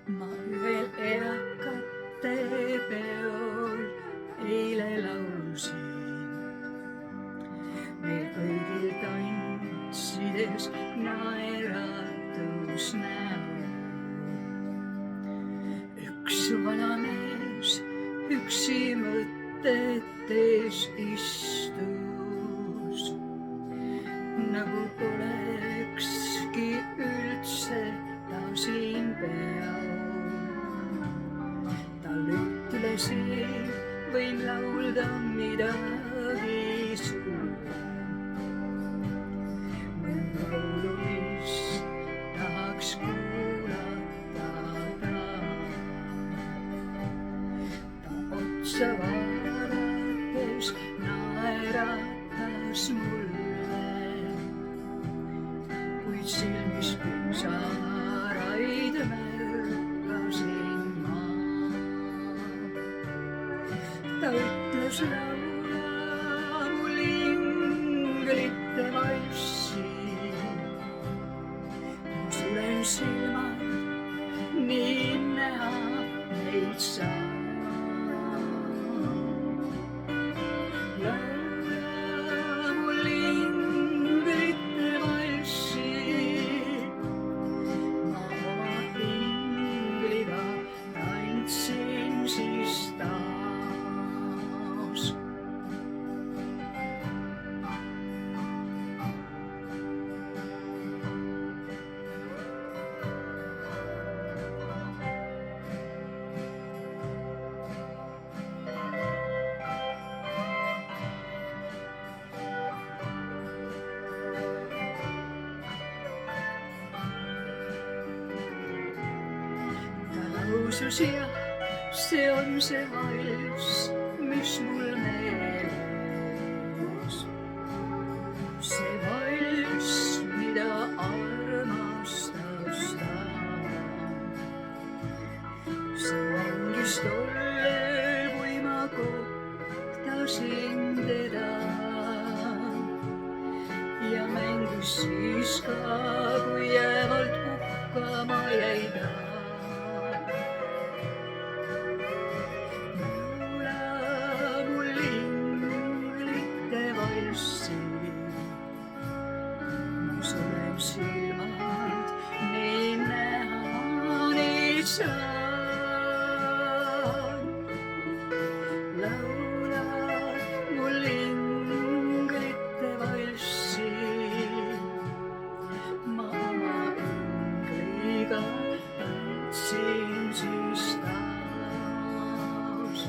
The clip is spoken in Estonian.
ma ühel eakate peol eile laulsin. Meil kõigil tantsides naeratus näol. Üks vana mees üksi mõtetes istus, nagu polekski üldse ta siin peal. Tal ütlesin, võin laulda midagi sulle. Mõnda laulu, mis tahaks kuulata ta. Ta otsa vaadates naeratas mulle, kuid silmis pisaraid märkasin ma. Ta ütles laula mul inglite valssi. Ma sulen silmad, nii näha neid saa. Laula mul inglite valssi. Ma oma ingliga tantsin siis taas. Lausus ja see on see vals, mis mul meeles. See vals, mida armastas ta. See mängis tollel, kui ma kohtasin teda. Ja mängis siis ka, kui jäävalt puhkama jäi ta. Ma sulen silmad, nii näha neid saan. Laula mul inglite valssi. Ma oma ingliga tantsin siis taas.